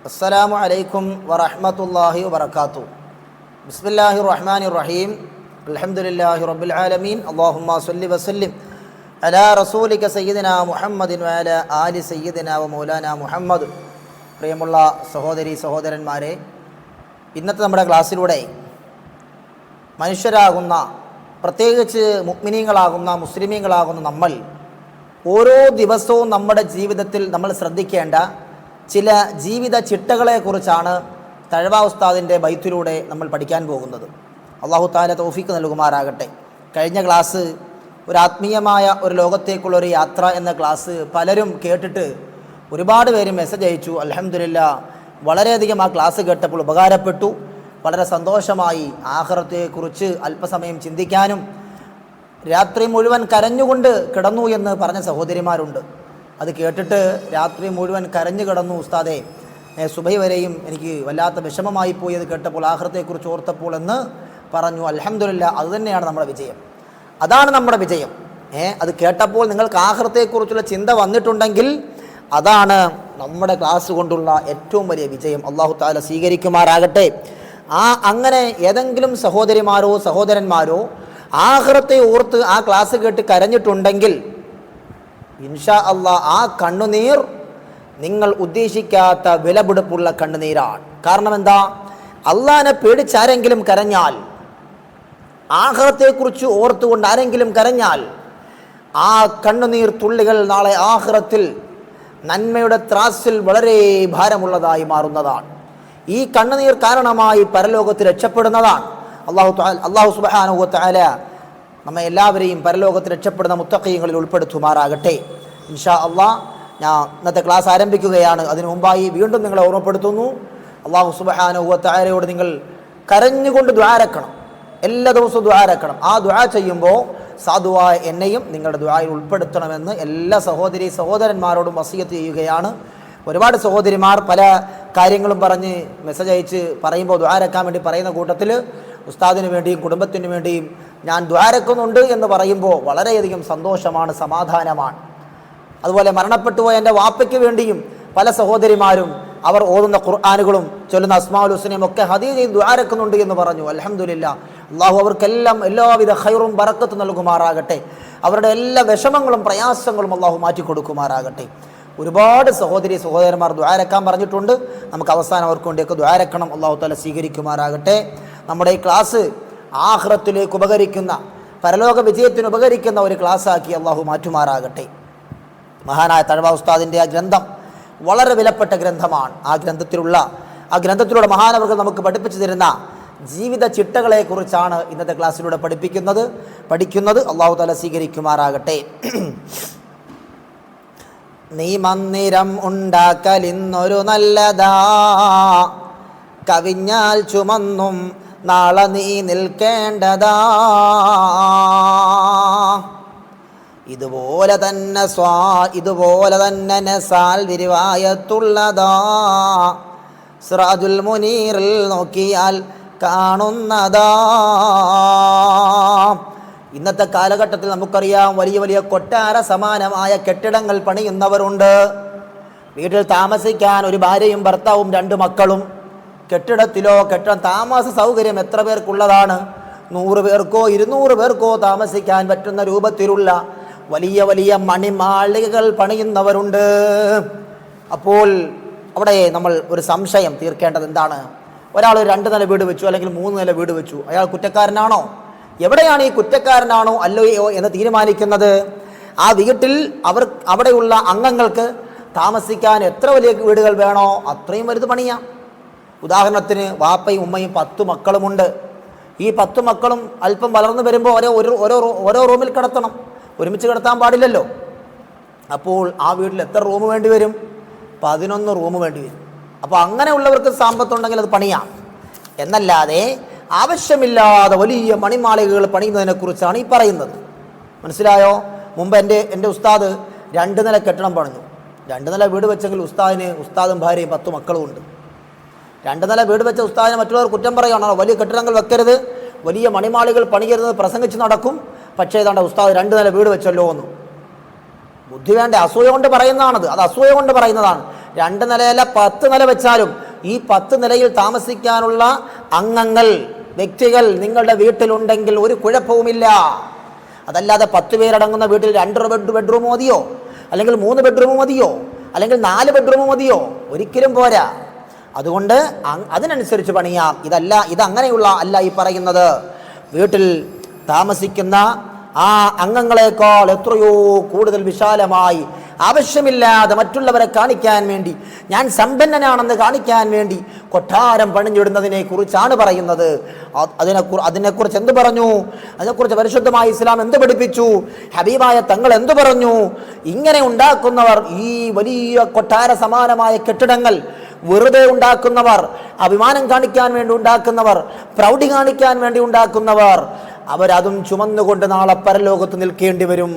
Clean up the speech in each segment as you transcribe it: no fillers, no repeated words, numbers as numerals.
അസ്സലാമു അലൈക്കും വറഹ്മത്തുള്ളാഹി വബറകാതുഹു. ബിസ്മില്ലാഹിർ റഹ്മാനിർ റഹീം. അൽഹംദുലില്ലാഹി റബ്ബിൽ ആലമീൻ. അല്ലാഹുമ്മ സ്വല്ലി വസല്ലിം അലാ റസൂലിക സയ്യിദിനാ മുഹമ്മദിൻ വഅലാ ആലി സയ്യിദിനാ വ മൗലാനാ മുഹമ്മദ്. പ്രിയമുള്ള സഹോദരി സഹോദരന്മാരെ, ഇന്നത്തെ നമ്മുടെ ക്ലാസ്സിലൂടെ മനുഷ്യരാകുന്ന, പ്രത്യേകിച്ച് മുഅ്മിനീങ്ങളാകുന്ന, മുസ്ലിമീങ്ങളാകുന്ന നമ്മൾ ഓരോ ദിവസവും നമ്മുടെ ജീവിതത്തിൽ നമ്മൾ ശ്രദ്ധിക്കേണ്ട ചില ജീവിത ചിട്ടകളെക്കുറിച്ചാണ് തഴവ ഉസ്താദിൻ്റെ ബൈത്തിലൂടെ നമ്മൾ പഠിക്കാൻ പോകുന്നത്. അല്ലാഹു തആല തൗഫീഖ് നൽകുമാറാകട്ടെ. കഴിഞ്ഞ ക്ലാസ് ഒരു ആത്മീയമായ ഒരു ലോകത്തേക്കുള്ള ഒരു യാത്ര എന്ന ക്ലാസ് പലരും കേട്ടിട്ട് ഒരുപാട് പേര് മെസ്സേജ് അയച്ചു. അൽഹംദുലില്ലാഹ്, വളരെയധികം ആ ക്ലാസ് കേട്ടപ്പോൾ ഉപകാരപ്പെട്ടു, വളരെ സന്തോഷമായി. ആഖിറത്തെക്കുറിച്ച് അല്പസമയം ചിന്തിക്കാനും രാത്രി മുഴുവൻ കരഞ്ഞുകൊണ്ട് കിടന്നു എന്ന് പറഞ്ഞ സഹോദരിമാരുണ്ട്. അത് കേട്ടിട്ട് രാത്രി മുഴുവൻ കരഞ്ഞു കിടന്നു ഉസ്താദേ, സുബഹി വരെയും എനിക്ക് വല്ലാത്ത വിഷമമായി പോയി അത് കേട്ടപ്പോൾ, ആഖിറത്തെക്കുറിച്ച് ഓർത്തപ്പോൾ എന്ന് പറഞ്ഞു. അൽഹംദുലില്ലാഹ്, അതുതന്നെയാണ് നമ്മുടെ വിജയം, അതാണ് നമ്മുടെ വിജയം. അത് കേട്ടപ്പോൾ നിങ്ങൾക്ക് ആഖിറത്തെക്കുറിച്ചുള്ള ചിന്ത വന്നിട്ടുണ്ടെങ്കിൽ അതാണ് നമ്മുടെ ക്ലാസ് കൊണ്ടുള്ള ഏറ്റവും വലിയ വിജയം. അല്ലാഹു തആല സ്വീകരിക്കുമാറാകട്ടെ. അങ്ങനെ ഏതെങ്കിലും സഹോദരിമാരോ സഹോദരന്മാരോ ആഖിറത്തെ ഓർത്ത് ആ ക്ലാസ് കേട്ട് കരഞ്ഞിട്ടുണ്ടെങ്കിൽ ഇൻഷാ അല്ലാഹ് ആ കണ്ണുനീർ നിങ്ങൾ ഉദ്ദേശിക്കാത്ത വിലപിടിപ്പുള്ള കണ്ണുനീരാണ്. കാരണം എന്താ? അള്ളാഹിനെ പേടിച്ചാരെങ്കിലും കരഞ്ഞാൽ, ആഖിറത്തെക്കുറിച്ച് ഓർത്തുകൊണ്ട് ആരെങ്കിലും കരഞ്ഞാൽ, ആ കണ്ണുനീർ തുള്ളികൾ നാളെ ആഖിറത്തിൽ നന്മയുടെ ത്രാസിൽ വളരെ ഭാരമുള്ളതായി മാറുന്നതാണ്. ഈ കണ്ണുനീർ കാരണമായി പരലോകത്ത് രക്ഷപ്പെടുന്നതാണ്. അല്ലാഹു സുബ്ഹാനഹു വ തആല നമ്മെ എല്ലാവരെയും പരലോകത്ത് രക്ഷപ്പെടുന്ന മുത്തഖീങ്ങളിൽ ഉൾപ്പെടുത്തുമാറാകട്ടെ. ഇൻഷാ അല്ലാഹ് ഞാൻ ഇന്നത്തെ ക്ലാസ് ആരംഭിക്കുകയാണ്. അതിനു മുമ്പായി വീണ്ടും നിങ്ങളെ ഓർമ്മപ്പെടുത്തുന്നു, അല്ലാഹു സുബ്ഹാനഹു വ തആലയോട് നിങ്ങൾ കരഞ്ഞുകൊണ്ട് ദുആ രക്കണം. എല്ലാ ദിവസവും ദുആ രക്കണം. ആ ദുആ ചെയ്യുമ്പോൾ സാധുവായ എന്നെയും നിങ്ങളുടെ ദുആയിൽ ഉൾപ്പെടുത്തണമെന്ന് എല്ലാ സഹോദരി സഹോദരന്മാരോടും വസിയത്ത് ചെയ്യുകയാണ്. ഒരുപാട് സഹോദരിമാർ പല കാര്യങ്ങളും പറഞ്ഞ് മെസ്സേജ് അയച്ച് പറയുമ്പോൾ ദുആ രക്കാൻ വേണ്ടി പറയുന്ന കൂട്ടത്തിൽ ഉസ്താദിന് വേണ്ടിയും കുടുംബത്തിന് വേണ്ടിയും ഞാൻ ദുആ രക്കുന്നുണ്ട് എന്ന് പറയുമ്പോൾ വളരെയധികം സന്തോഷമാണ്, സമാധാനമാണ്. അതുപോലെ മരണപ്പെട്ടുപോയ എൻ്റെ വാപ്പയ്ക്ക് വേണ്ടിയും പല സഹോദരിമാരും അവർ ഓതുന്ന ഖുർആനുകളും ചൊല്ലുന്ന അസ്മാഉൽ ഹുസ്നയും ഒക്കെ ഹദിയ ചെയ്ത് ദുആ രക്കുന്നുണ്ട് എന്ന് പറഞ്ഞു. അൽഹംദുലില്ലാഹ്, അല്ലാഹു അവർക്കെല്ലാം എല്ലാവിധ ഖൈറും ബറക്കത്തും നൽകുമാറാകട്ടെ. അവരുടെ എല്ലാ വിഷമങ്ങളും പ്രയാസങ്ങളും അല്ലാഹു മാറ്റിക്കൊടുക്കുമാറാകട്ടെ. ഒരുപാട് സഹോദരി സഹോദരന്മാർ ദുആ രക്കാൻ പറഞ്ഞിട്ടുണ്ട്. നമുക്ക് അവസാനം അവർക്ക് വേണ്ടിയൊക്കെ ദുആ രക്കണം. അല്ലാഹു തആല സ്വീകരിക്കുമാറാകട്ടെ. നമ്മുടെ ഈ ക്ലാസ് ആഖിറത്തിലേക്ക് ഉപകരിക്കുന്ന, പരലോക വിജയത്തിന് ഉപകരിക്കുന്ന ഒരു ക്ലാസ്സാക്കി അല്ലാഹു മാറ്റുമാറാകട്ടെ. മഹാനായ തഴവ ഉസ്താദിൻ്റെ ആ ഗ്രന്ഥം വളരെ വിലപ്പെട്ട ഗ്രന്ഥമാണ്. ആ ഗ്രന്ഥത്തിലൂടെ മഹാനവർക്ക് നമുക്ക് പഠിപ്പിച്ചു തരുന്ന ജീവിത ചിട്ടകളെക്കുറിച്ചാണ് ഇന്നത്തെ ക്ലാസ്സിലൂടെ പഠിക്കുന്നത്. അല്ലാഹു തആല സ്വീകരിക്കുമാറാകട്ടെ. നീ മന്ദിരം ഉണ്ടാക്കലിന്നൊരു നല്ലതാ, കവിഞ്ഞാൽ ചുമന്നും നാളെ നീ നിൽക്കേണ്ടതാ. ഇതുപോലെ തന്നെ നസാൽ വിരിവായത്തുള്ളതാ, സിറാജുൽ മുനീറിൽ നോക്കിയാൽ കാണുന്നതാ. ഇന്നത്തെ കാലഘട്ടത്തിൽ നമുക്കറിയാം, വലിയ വലിയ കൊട്ടാര സമാനമായ കെട്ടിടങ്ങൾ പണിയുന്നവരുണ്ട്. വീട്ടിൽ താമസിക്കാൻ ഒരു ഭാര്യയും ഭർത്താവും 2 മക്കളും. കെട്ടിടം താമസ സൗകര്യം എത്ര പേർക്കുള്ളതാണ്? 100 പേർക്കോ 200 പേർക്കോ താമസിക്കാൻ പറ്റുന്ന രൂപത്തിലുള്ള വലിയ വലിയ മണിമാളികകൾ പണിയുന്നവരുണ്ട്. അപ്പോൾ അവിടെ നമ്മൾ ഒരു സംശയം തീർക്കേണ്ടത് എന്താണ്? ഒരാൾ 2 നില വീട് വെച്ചു, അല്ലെങ്കിൽ 3 നില വീട് വെച്ചു. അയാൾ കുറ്റക്കാരനാണോ? എവിടെയാണ് ഈ കുറ്റക്കാരനാണോ അല്ലയോ എന്ന് തീരുമാനിക്കുന്നത്? ആ വീട്ടിൽ അവിടെയുള്ള അംഗങ്ങൾക്ക് താമസിക്കാൻ എത്ര വലിയ വീടുകൾ വേണോ അത്രയും വലുത് പണിയാം. ഉദാഹരണത്തിന് വാപ്പയും ഉമ്മയും 10 മക്കളുമുണ്ട്. ഈ 10 മക്കളും അല്പം വളർന്നു വരുമ്പോൾ ഓരോ റൂമിൽ കിടത്തണം, ഒരുമിച്ച് കിടത്താൻ പാടില്ലല്ലോ. അപ്പോൾ ആ വീട്ടിൽ എത്ര റൂം വേണ്ടി വരും? 11 റൂം വേണ്ടി വരും. അപ്പോൾ അങ്ങനെയുള്ളവർക്ക് സമ്പത്തുണ്ടെങ്കിൽ അത് പണിയാം. എന്നല്ലാതെ ആവശ്യമില്ലാതെ വലിയ മണിമാളികകൾ പണിയുന്നതിനെക്കുറിച്ചാണ് ഈ പറയുന്നത്. മനസ്സിലായോ? മുമ്പ് എൻ്റെ ഉസ്താദ് 2 നില കെട്ടിടം പണിഞ്ഞു. 2 നില വീട് വെച്ചെങ്കിൽ ഉസ്താദും ഭാര്യയും 10 മക്കളും ഉണ്ട്. 2 നില വീട് വെച്ച ഉസ്താദിനെ മറ്റുള്ളവർ കുറ്റം പറയുകയാണോ? വലിയ കെട്ടിടങ്ങൾ വെക്കരുത്, വലിയ മണിമാളികൾ പണിയരുത് പ്രസംഗിച്ച് നടക്കും. പക്ഷേ ഏതാണ്ട് ഉസ്താദ് 2 നില വീട് വെച്ചല്ലോ എന്ന്. ബുദ്ധി വേണ്ട, അസൂയ കൊണ്ട് പറയുന്നതാണത്. അത് അസൂയ കൊണ്ട് പറയുന്നതാണ്. 2 നിലയല്ല 10 നില വെച്ചാലും ഈ 10 നിലയിൽ താമസിക്കാനുള്ള അംഗങ്ങൾ, വ്യക്തികൾ നിങ്ങളുടെ വീട്ടിലുണ്ടെങ്കിൽ ഒരു കുഴപ്പവുമില്ല. അതല്ലാതെ 10 പേരടങ്ങുന്ന വീട്ടിൽ 2 ബെഡ്റൂം മതിയോ, അല്ലെങ്കിൽ 3 ബെഡ്റൂം മതിയോ, അല്ലെങ്കിൽ 4 ബെഡ്റൂം മതിയോ? ഒരിക്കലും പോരാ. അതുകൊണ്ട് അതിനനുസരിച്ച് പണിയാം. ഇതങ്ങനെയുള്ള അല്ല ഈ പറയുന്നത്. വീട്ടിൽ താമസിക്കുന്ന ആ അംഗങ്ങളെക്കാൾ എത്രയോ കൂടുതൽ വിശാലമായി, ആവശ്യമില്ലാതെ മറ്റുള്ളവരെ കാണിക്കാൻ വേണ്ടി, ഞാൻ സമ്പന്നനാണെന്ന് കാണിക്കാൻ വേണ്ടി കൊട്ടാരം പണിഞ്ഞിടുന്നതിനെ കുറിച്ചാണ് പറയുന്നത്. അതിനെക്കുറിച്ച് എന്ത് പറഞ്ഞു? അതിനെക്കുറിച്ച് പരിശുദ്ധമായ ഇസ്ലാം എന്ത് പഠിപ്പിച്ചു? ഹബീബായ തങ്ങൾ എന്ത് പറഞ്ഞു? ഇങ്ങനെ ഉണ്ടാക്കുന്നവർ, ഈ വലിയ കൊട്ടാര സമാനമായ കെട്ടിടങ്ങൾ വെറുതെ ഉണ്ടാക്കുന്നവർ, അഭിമാനം കാണിക്കാൻ വേണ്ടി ഉണ്ടാക്കുന്നവർ, പ്രൗഢി കാണിക്കാൻ വേണ്ടി ഉണ്ടാക്കുന്നവർ, അവരതും ചുമന്നുകൊണ്ട് നാളെ പരലോകത്ത് നിൽക്കേണ്ടി വരും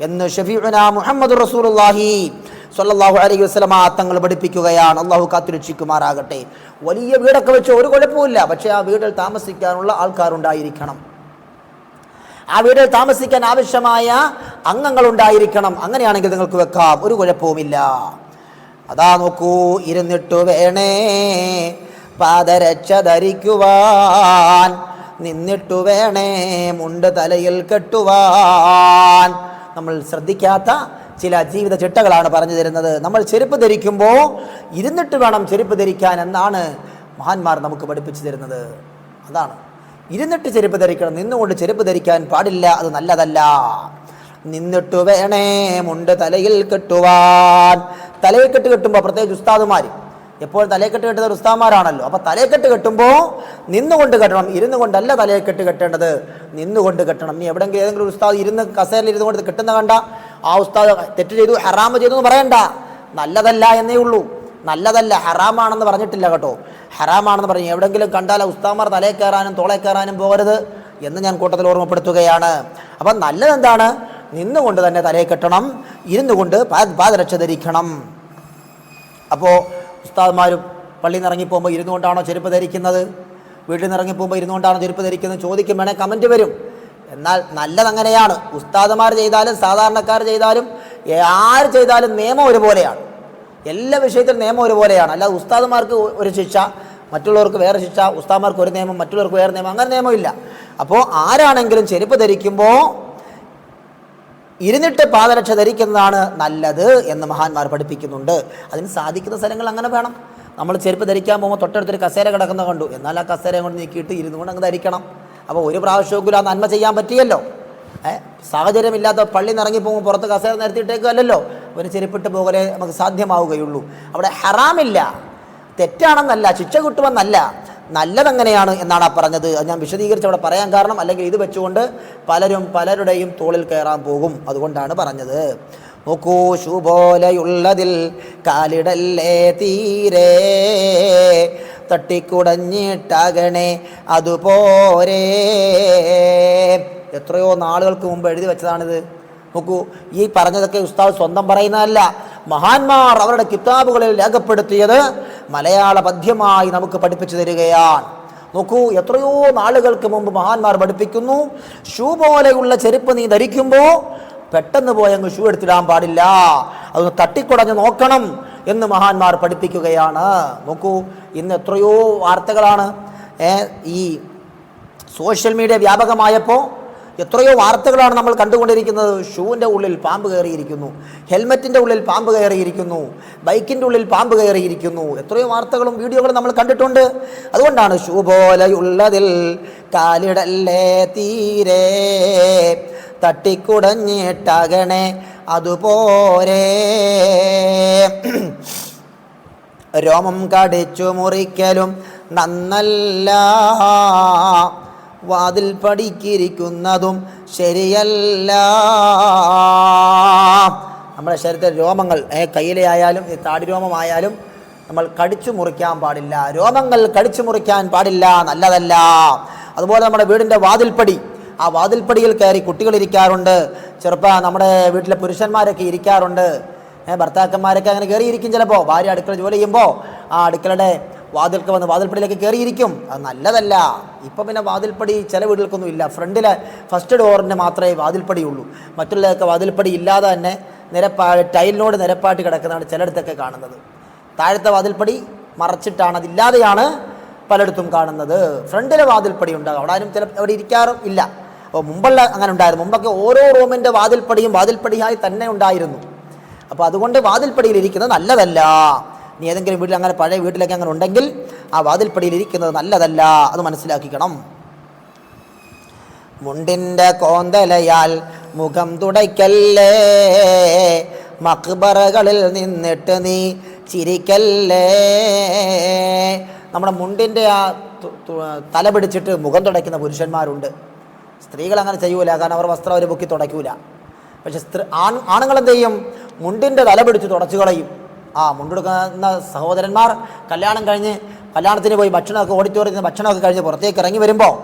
എന്ന് ഷഫീഉനാ മുഹമ്മദ് റസൂലുള്ളാഹി സ്വല്ലല്ലാഹു അലൈഹി വസല്ലമ തങ്ങൾ പഠിപ്പിക്കുകയാണ്. അള്ളാഹു കാത്തുരക്ഷിക്കുമാറാകട്ടെ. വലിയ വീടൊക്കെ വെച്ച് ഒരു കുഴപ്പമില്ല, പക്ഷേ ആ വീട്ടിൽ താമസിക്കാനുള്ള ആൾക്കാരുണ്ടായിരിക്കണം. ആ വീട്ടിൽ താമസിക്കാൻ ആവശ്യമായ അംഗങ്ങൾ ഉണ്ടായിരിക്കണം. അങ്ങനെയാണെങ്കിൽ നിങ്ങൾക്ക് വെക്കാം, ഒരു കുഴപ്പവുമില്ല. അതാ നോക്കൂ, ഇരുന്നിട്ടു വേണേ പാദരക്ഷ ധരിക്കുവാൻ, നിന്നിട്ടു വേണേ മുണ്ട് തലയിൽ കെട്ടുവാൻ. നമ്മൾ ശ്രദ്ധിക്കാത്ത ചില ജീവിത ചിട്ടകളാണ് പറഞ്ഞു തരുന്നത്. നമ്മൾ ചെരുപ്പ് ധരിക്കുമ്പോൾ ഇരുന്നിട്ട് വേണം ചെരുപ്പ് ധരിക്കാൻ എന്നാണ് മഹാന്മാർ നമുക്ക് പഠിപ്പിച്ചു തരുന്നത്. അതാണ്, ഇരുന്നിട്ട് ചെരുപ്പ് ധരിക്കണം, നിന്നുകൊണ്ട് ചെരുപ്പ് ധരിക്കാൻ പാടില്ല, അത് നല്ലതല്ല. നിന്നിട്ടു വേണേ മുണ്ട് തലയിൽ കെട്ടുവാൻ. തലയിൽ കെട്ട് കെട്ടുമ്പോൾ, പ്രത്യേകിച്ച് ഉസ്താദുമാർ എപ്പോഴും തലയെക്കെട്ട് കെട്ടുന്ന ഉസ്താദുമാരാണല്ലോ, അപ്പോൾ തലയെക്കെട്ട് കെട്ടുമ്പോൾ നിന്നുകൊണ്ട് കെട്ടണം, ഇരുന്നു കൊണ്ടല്ല തലയെക്കെട്ട് കെട്ടേണ്ടത്, നിന്നുകൊണ്ട് കെട്ടണം. നീ എവിടെയെങ്കിലും ഏതെങ്കിലും ഒരു ഉസ്താദ് കസേരയിൽ ഇരുന്നു കൊണ്ട് കെട്ടുന്ന കണ്ട ആ ഉസ്താദ് തെറ്റ് ചെയ്തു, ഹറാമ് ചെയ്തു എന്ന് പറയണ്ട. നല്ലതല്ല എന്നേ ഉള്ളൂ. നല്ലതല്ല, ഹറാമാണെന്ന് പറഞ്ഞിട്ടില്ല കേട്ടോ. ഹറാമാണെന്ന് പറഞ്ഞു എവിടെയെങ്കിലും കണ്ടാൽ ഉസ്താദുമാർ തലയിൽ കയറാനും തോളെ കയറാനും പോകരുത് എന്ന് ഞാൻ കൂട്ടത്തിൽ ഓർമ്മപ്പെടുത്തുകയാണ്. അപ്പം നല്ലതെന്താണ്? നിന്നുകൊണ്ട് തന്നെ തലയെ കെട്ടണം, ഇരുന്നു കൊണ്ട് പാദരക്ഷ ധരിക്കണം. അപ്പോൾ ഉസ്താദ്മാരും പള്ളിയിൽ നിന്ന് ഇറങ്ങിപ്പോകുമ്പോൾ ഇരുന്നു കൊണ്ടാണോ ചെരുപ്പ് ധരിക്കുന്നത്, വീട്ടിൽ നിന്ന് ഇറങ്ങിപ്പോകുമ്പോൾ ഇരുന്നു കൊണ്ടാണോ ചെരുപ്പ് ധരിക്കുന്നത് ചോദിക്കും, വേണേൽ കമൻറ്റ് വരും. എന്നാൽ നല്ലതങ്ങനെയാണ്. ഉസ്താദുമാർ ചെയ്താലും സാധാരണക്കാർ ചെയ്താലും ആര് ചെയ്താലും നിയമം ഒരുപോലെയാണ്. എല്ലാ വിഷയത്തിലും നിയമം ഒരുപോലെയാണ്. അല്ലാതെ ഉസ്താദുമാർക്ക് ഒരു ശിക്ഷ, മറ്റുള്ളവർക്ക് വേറെ ശിക്ഷ, ഉസ്താദുമാർക്ക് ഒരു നിയമം, മറ്റുള്ളവർക്ക് വേറെ നിയമം, അങ്ങനെ നിയമമില്ല. അപ്പോൾ ആരാണെങ്കിലും ചെരുപ്പ് ധരിക്കുമ്പോൾ ഇരുന്നിട്ട് പാദരക്ഷ ധരിക്കുന്നതാണ് നല്ലത് എന്ന് മഹാന്മാർ പഠിപ്പിക്കുന്നുണ്ട്. അതിന് സാധിക്കുന്ന സ്ഥലങ്ങൾ അങ്ങനെ വേണം. നമ്മൾ ചെരുപ്പ് ധരിക്കാൻ പോകുമ്പോൾ തൊട്ടടുത്തൊരു കസേര കിടക്കുന്ന കണ്ടു, എന്നാൽ ആ കസേരയും കൊണ്ട് നീക്കിയിട്ട് ഇരുന്നു കൊണ്ട് അങ്ങ് ധരിക്കണം. അപ്പോൾ ഒരു പ്രാവശ്യമെങ്കിലും ആ നന്മ ചെയ്യാൻ പറ്റിയല്ലോ. സാഹചര്യമില്ലാത്ത പള്ളി നിറങ്ങി പോകുമ്പോൾ പുറത്ത് കസേര നിരത്തിയിട്ടേക്കല്ലോ, ഒരു ചെരുപ്പിട്ട് പോകലേ നമുക്ക് സാധ്യമാവുകയുള്ളൂ. അവിടെ ഹറാമില്ല, തെറ്റാണെന്നല്ല, ശിക്ഷ കിട്ടുമെന്നല്ല, നല്ലതെങ്ങനെയാണ് എന്നാണ് ആ പറഞ്ഞത്. അത് ഞാൻ വിശദീകരിച്ച് അവിടെ പറയാൻ കാരണം, അല്ലെങ്കിൽ ഇത് വെച്ചുകൊണ്ട് പലരുടെയും തോളിൽ കയറാൻ പോകും, അതുകൊണ്ടാണ് പറഞ്ഞത്. നോക്കൂ, ഷൂ പോലെയുള്ളതിൽ കാലിടല്ലേ തീരെ, തട്ടിക്കുടഞ്ഞിട്ടാകണേ അതുപോരെ. എത്രയോ നാളുകൾക്ക് മുമ്പ് എഴുതി വെച്ചതാണിത്. നോക്കൂ, ഈ പറഞ്ഞതൊക്കെ ഉസ്താദ് സ്വന്തം പറയുന്നതല്ല, മഹാന്മാർ അവരുടെ കിതാബുകളിൽ രേഖപ്പെടുത്തിയത് മലയാള പദ്യമായി നമുക്ക് പഠിപ്പിച്ചു തരികയാണ്. നോക്കൂ, എത്രയോ നാളുകൾക്ക് മുമ്പ് മഹാന്മാർ പഠിപ്പിക്കുന്നു, ഷൂ പോലെയുള്ള ചെരുപ്പ് നീ ധരിക്കുമ്പോൾ പെട്ടെന്ന് പോയങ്ങ് ഷൂ എടുത്തിടാൻ പാടില്ല, അതൊന്ന് തട്ടിക്കുടഞ്ഞ് നോക്കണം എന്ന് മഹാന്മാർ പഠിപ്പിക്കുകയാണ്. നോക്കൂ, ഇന്ന് എത്രയോ വാർത്തകളാണ്. ഈ സോഷ്യൽ മീഡിയ വ്യാപകമായപ്പോൾ എത്രയോ വാർത്തകളാണ് നമ്മൾ കണ്ടുകൊണ്ടിരിക്കുന്നത്. ഷൂവിൻ്റെ ഉള്ളിൽ പാമ്പ് കയറിയിരിക്കുന്നു, ഹെൽമറ്റിൻ്റെ ഉള്ളിൽ പാമ്പ് കയറിയിരിക്കുന്നു, ബൈക്കിൻ്റെ ഉള്ളിൽ പാമ്പ് കയറിയിരിക്കുന്നു. എത്രയോ വാർത്തകളും വീഡിയോകളും നമ്മൾ കണ്ടിട്ടുണ്ട്. അതുകൊണ്ടാണ് ഷൂ പോലെയുള്ളതിൽ കാലിടല്ലേ തീരെ, തട്ടിക്കുടഞ്ഞിട്ടാകണേ അതുപോരെ. രോമം കടിച്ചു മുറിക്കലും നന്നല്ല, വാതിൽ പടിക്കിരിക്കുന്നതും ശരിയല്ല. നമ്മുടെ ശരീരത്തിലെ രോമങ്ങൾ, കയ്യിലെ ആയാലും താടി രോമമായാലും നമ്മൾ കടിച്ചു മുറിക്കാൻ പാടില്ല. രോമങ്ങൾ കടിച്ചു മുറിക്കാൻ പാടില്ല, നല്ലതല്ല. അതുപോലെ നമ്മുടെ വീടിൻ്റെ വാതിൽപ്പടി, ആ വാതിൽപ്പടിയിൽ കയറി കുട്ടികൾ ഇരിക്കാറുണ്ട്, നമ്മുടെ വീട്ടിലെ പുരുഷന്മാരൊക്കെ ഇരിക്കാറുണ്ട്, ഭർത്താക്കന്മാരൊക്കെ അങ്ങനെ കയറിയിരിക്കും. ചിലപ്പോൾ ഭാര്യ അടുക്കള ജോലി ചെയ്യുമ്പോൾ ആ അടുക്കളയുടെ വാതിൽക്ക് വന്ന് വാതിൽപ്പടിയിലേക്ക് കയറിയിരിക്കും. അത് നല്ലതല്ല. ഇപ്പം പിന്നെ വാതിൽപ്പടി ചില വീടുകൾക്കൊന്നും ഇല്ല, ഫ്രണ്ടിലെ ഫസ്റ്റ് ഡോറിന് മാത്രമേ വാതിൽപ്പടി ഉള്ളൂ. മറ്റുള്ളതൊക്കെ വാതിൽപ്പടി ഇല്ലാതെ തന്നെ ടൈലിനോട് നിരപ്പായിട്ട് കിടക്കുന്നതാണ് ചിലയിടത്തൊക്കെ കാണുന്നത്. താഴത്തെ വാതിൽപ്പടി മറച്ചിട്ടാണ്, അതില്ലാതെയാണ് പലയിടത്തും കാണുന്നത്. ഫ്രണ്ടിലെ വാതിൽപ്പടി ഉണ്ടാകും, അവിടെ ആരും അവിടെ ഇരിക്കാറും ഇല്ല. അപ്പോൾ മുമ്പുള്ള അങ്ങനെ ഉണ്ടായിരുന്നു. മുമ്പൊക്കെ ഓരോ റൂമിൻ്റെ വാതിൽപ്പടിയും വാതിൽപ്പടിയായി തന്നെ ഉണ്ടായിരുന്നു. അപ്പോൾ അതുകൊണ്ട് വാതിൽപ്പടിയിൽ ഇരിക്കുന്നത് നല്ലതല്ല. നീ ഏതെങ്കിലും വീട്ടിൽ അങ്ങനെ പഴയ വീട്ടിലൊക്കെ അങ്ങനെ ഉണ്ടെങ്കിൽ ആ വാതിൽപ്പടിയിൽ ഇരിക്കുന്നത് നല്ലതല്ല, അത് മനസ്സിലാക്കിക്കണം. മുണ്ടിൻ്റെ കോന്തലയാൽ മുഖം തുടയ്ക്കല്ലേ, മക്ബറകളിൽ നിന്നിട്ട് നീ ചിരിക്കല്ലേ. നമ്മുടെ മുണ്ടിൻ്റെ ആ തല പിടിച്ചിട്ട് മുഖം തുടയ്ക്കുന്ന പുരുഷന്മാരുണ്ട്. സ്ത്രീകൾ അങ്ങനെ ചെയ്യൂല, കാരണം അവർ വസ്ത്രം അവർ പൊക്കി തുടയ്ക്കൂല. പക്ഷെ ആണുങ്ങൾ എന്ത് ചെയ്യും? മുണ്ടിൻ്റെ തല പിടിച്ച് തുടച്ചു കളയും. മുണ്ടെടുക്കുന്ന സഹോദരന്മാർ കല്യാണം കഴിഞ്ഞ് കല്യാണത്തിന് പോയി ഭക്ഷണമൊക്കെ ഓഡിറ്റോറിയത്തിൽ ഭക്ഷണമൊക്കെ കഴിഞ്ഞ് പുറത്തേക്ക് ഇറങ്ങി വരുമ്പോൾ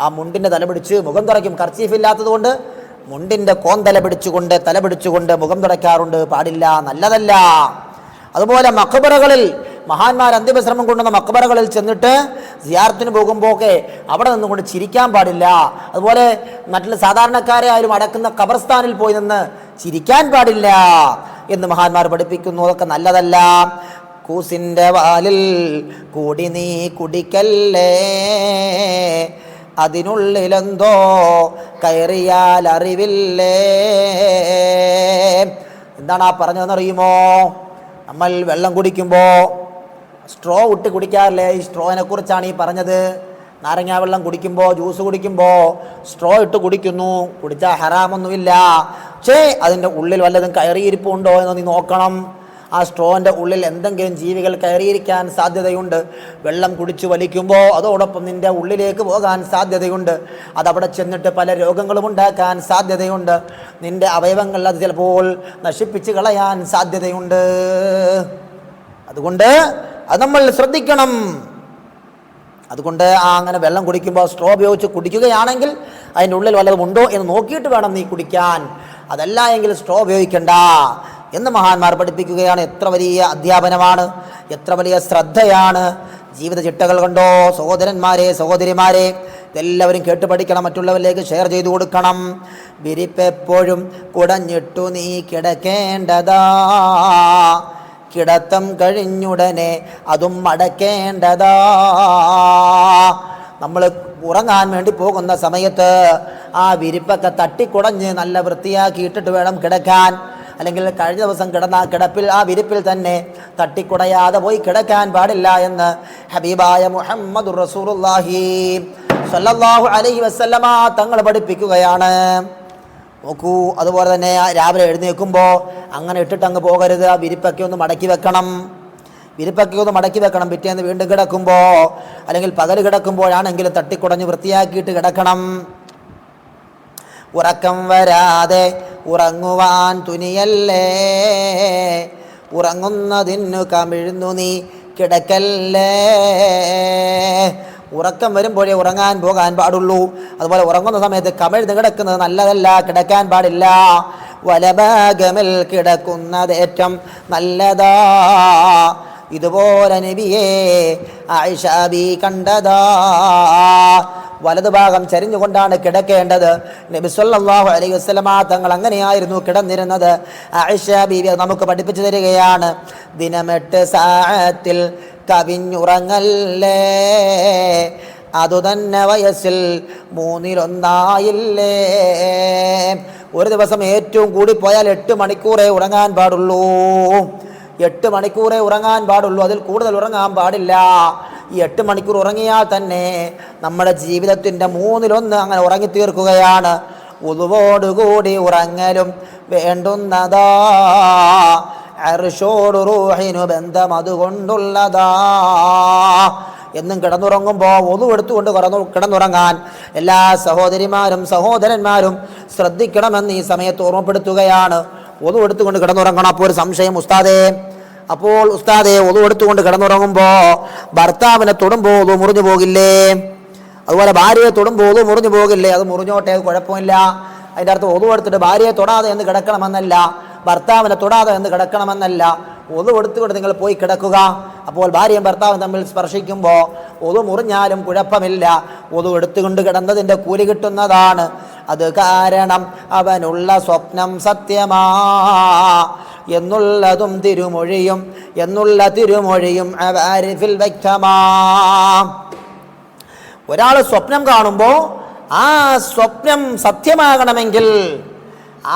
ആ മുണ്ടിൻ്റെ തല പിടിച്ച് മുഖം തുടയ്ക്കും. കർച്ചീഫ് ഇല്ലാത്തത് കൊണ്ട് മുണ്ടിൻ്റെ കോന്തല പിടിച്ചുകൊണ്ട് മുഖം തുടയ്ക്കാറുണ്ട്. പാടില്ല, നല്ലതല്ല. അതുപോലെ മഖബറകളിൽ മഹാന്മാർ അന്ത്യവിശ്രമം കൊണ്ടുവന്ന മഖബറകളിൽ ചെന്നിട്ട് സിയാറത്തിന് പോകുമ്പോൾ ഒക്കെ അവിടെ നിന്നുകൊണ്ട് ചിരിക്കാൻ പാടില്ല. അതുപോലെ മറ്റുള്ള സാധാരണക്കാരെ ആരും അടക്കുന്ന ഖബർസ്ഥാനിൽ പോയി നിന്ന് ചിരിക്കാൻ പാടില്ല എന്ന് മഹാന്മാർ പഠിപ്പിക്കുന്നു. അതൊക്കെ നല്ലതല്ല. കൂസിൻ്റെ വാലിൽ കൂടി നീ കുടിക്കല്ലേ, അതിനുള്ളിലെന്തോ കയറിയാൽ അറിവില്ലേ. എന്താണ് ആ പറഞ്ഞതെന്നറിയുമോ? നമ്മൾ വെള്ളം കുടിക്കുമ്പോൾ സ്ട്രോ ഇട്ട് കുടിക്കാറില്ലേ? ഈ സ്ട്രോയിനെ കുറിച്ചാണ് ഈ പറഞ്ഞത്. നാരങ്ങാ വെള്ളം കുടിക്കുമ്പോൾ, ജ്യൂസ് കുടിക്കുമ്പോൾ സ്ട്രോ ഇട്ട് കുടിക്കുന്നു. കുടിച്ചാൽ ഹറാമൊന്നുമില്ല. പക്ഷേ അതിൻ്റെ ഉള്ളിൽ വല്ലതും കയറിയിരിപ്പുണ്ടോ എന്ന് നീ നോക്കണം. ആ സ്ട്രോൻ്റെ ഉള്ളിൽ എന്തെങ്കിലും ജീവികൾ കയറിയിരിക്കാൻ സാധ്യതയുണ്ട്. വെള്ളം കുടിച്ചു വലിക്കുമ്പോൾ അതോടൊപ്പം നിൻ്റെ ഉള്ളിലേക്ക് പോകാൻ സാധ്യതയുണ്ട്. അതവിടെ ചെന്നിട്ട് പല രോഗങ്ങളും ഉണ്ടാക്കാൻ സാധ്യതയുണ്ട്. നിൻ്റെ അവയവങ്ങൾ അത് ചിലപ്പോൾ നശിപ്പിച്ച് കളയാൻ സാധ്യതയുണ്ട്. അതുകൊണ്ട് അത് നമ്മൾ ശ്രദ്ധിക്കണം. അതുകൊണ്ട് അങ്ങനെ വെള്ളം കുടിക്കുമ്പോൾ സ്ട്രോ ഉപയോഗിച്ച് കുടിക്കുകയാണെങ്കിൽ അതിൻ്റെ ഉള്ളിൽ വല്ലതും ഉണ്ടോ എന്ന് നോക്കിയിട്ട് വേണം നീ കുടിക്കാൻ. അതല്ല എങ്കിൽ സ്ട്രോ ഉപയോഗിക്കണ്ട എന്ന് മഹാന്മാർ പഠിപ്പിക്കുകയാണ്. എത്ര വലിയ അധ്യാപനമാണ്, എത്ര വലിയ ശ്രദ്ധയാണ്. ജീവിത ചിട്ടകൾ കണ്ടോ സഹോദരന്മാരെ, സഹോദരിമാരെ, ഇതെല്ലാവരും കേട്ട് പഠിക്കണം, മറ്റുള്ളവരിലേക്ക് ഷെയർ ചെയ്തു കൊടുക്കണം. വിരിപ്പെപ്പോഴും കുടഞ്ഞിട്ടു നീ കിടക്കേണ്ടതാ, കിടത്തം കഴിഞ്ഞുടനെ അതും മടക്കേണ്ടതാ. നമ്മൾ ഉറങ്ങാൻ വേണ്ടി പോകുന്ന സമയത്ത് ആ വിരിപ്പൊക്കെ തട്ടിക്കുടഞ്ഞ് നല്ല വൃത്തിയാക്കി ഇട്ടിട്ട് വേണം കിടക്കാൻ. അല്ലെങ്കിൽ കഴിഞ്ഞ ദിവസം കിടന്ന കിടപ്പിൽ ആ വിരിപ്പിൽ തന്നെ തട്ടിക്കുടയാതെ പോയി കിടക്കാൻ പാടില്ല എന്ന് ഹബീബായ മുഹമ്മദുർ റസൂലുള്ളാഹി സ്വല്ലല്ലാഹു അലൈഹി വസല്ലമ തങ്ങൾ പഠിപ്പിക്കുകയാണ്. നോക്കൂ, അതുപോലെ തന്നെ രാവിലെ എഴുന്നേൽക്കുമ്പോൾ അങ്ങനെ ഇട്ടിട്ട് അങ്ങ് പോകരുത്. ആ വിരിപ്പൊക്കെ ഒന്ന് മടക്കി വെക്കണം. പിറ്റേന്ന് വീണ്ടും കിടക്കുമ്പോൾ അല്ലെങ്കിൽ പകൽ കിടക്കുമ്പോഴാണെങ്കിലും തട്ടിക്കുടഞ്ഞ് വൃത്തിയാക്കിയിട്ട് കിടക്കണം. ഉറക്കം വരാതെ ഉറങ്ങുവാൻ തുനിയല്ലേ, ഉറങ്ങുന്നതിനു കമിഴ്ന്നു നീ കിടക്കല്ലേ. ഉറക്കം വരുമ്പോഴേ ഉറങ്ങാൻ പോകാൻ പാടുള്ളൂ. അതുപോലെ ഉറങ്ങുന്ന സമയത്ത് കമിഴ്ന്ന് കിടക്കുന്നത് നല്ലതല്ല, കിടക്കാൻ പാടില്ല. വലഭാഗമിൽ കിടക്കുന്നത് ഏറ്റവും നല്ലതാ. ഇതുപോലെ നബിയെ ആയിഷ ബി കണ്ടതാ. വലതുഭാഗം ചരിഞ്ഞുകൊണ്ടാണ് കിടക്കേണ്ടത്. നബി സല്ലല്ലാഹു അലൈഹി വസല്ലമ തങ്ങൾ അങ്ങനെയായിരുന്നു കിടന്നിരുന്നത്. ആയിഷ ബീവി നമുക്ക് പഠിപ്പിച്ചു തരികയാണ്. ദിനമെട്ട് സാഅത്തിൽ കവിഞ്ഞുറങ്ങല്ലേ, അതുതന്നെ വയസ്സിൽ 1/3 ഒരു ദിവസം ഏറ്റവും കൂടിപ്പോയാൽ 8 മണിക്കൂറേ ഉറങ്ങാൻ പാടുള്ളൂ. 8 മണിക്കൂറേ ഉറങ്ങാൻ പാടുള്ളൂ, അതിൽ കൂടുതൽ ഉറങ്ങാൻ പാടില്ല. ഈ 8 മണിക്കൂർ ഉറങ്ങിയാൽ തന്നെ നമ്മുടെ ജീവിതത്തിൻ്റെ 1/3 അങ്ങനെ ഉറങ്ങിത്തീർക്കുകയാണ്. ഉളുവോടുകൂടി ഉറങ്ങലും വേണ്ടുന്നതാ, അർശോട് റൂഹിനു ബന്ധം അതുകൊണ്ടുള്ളതാ. എന്നും കിടന്നുറങ്ങുമ്പോൾ ഒതു എടുത്തുകൊണ്ട് കിടന്നുറങ്ങാൻ എല്ലാ സഹോദരിമാരും സഹോദരന്മാരും ശ്രദ്ധിക്കണമെന്ന് ഈ സമയത്ത് ഓർമ്മപ്പെടുത്തുകയാണ്. ഒതു എടുത്തുകൊണ്ട് കിടന്നുറങ്ങണം. അപ്പോൾ ഒരു സംശയം, ഉസ്താദേ ഒതു എടുത്തുകൊണ്ട് കിടന്നുറങ്ങുമ്പോൾ ഭർത്താവിനെ തൊടുമ്പോൾ ഒതു മുറിഞ്ഞു പോകില്ലേ? അതുപോലെ ഭാര്യയെ തൊടുമ്പോൾ ഒതു മുറിഞ്ഞു പോകില്ലേ? അത് മുറിഞ്ഞോട്ടെ, കുഴപ്പമില്ല. അതിൻ്റെ അർത്ഥം ഒതു എടുത്തിട്ട് ഭാര്യയെ തൊടാതെ എന്ന് കിടക്കണമെന്നല്ല, ഭർത്താവിനെ തൊടാതെ എന്ന് കിടക്കണമെന്നല്ല. ഒതു എടുത്തുകൊണ്ട് നിങ്ങൾ പോയി കിടക്കുക. അപ്പോൾ ഭാര്യയും ഭർത്താവും തമ്മിൽ സ്പർശിക്കുമ്പോൾ ഒതു മുറിഞ്ഞാലും കുഴപ്പമില്ല. ഒതു എടുത്തുകൊണ്ട് കിടന്നതിൻ്റെ കൂലി കിട്ടുന്നതാണ്. അത് കാരണം അവനുള്ള സ്വപ്നം സത്യമാ എന്നുള്ളതും തിരുമൊഴിയും അവാരിഫിൽ വ്യക്തമാ. ഒരാൾ സ്വപ്നം കാണുമ്പോൾ ആ സ്വപ്നം സത്യമാകണമെങ്കിൽ,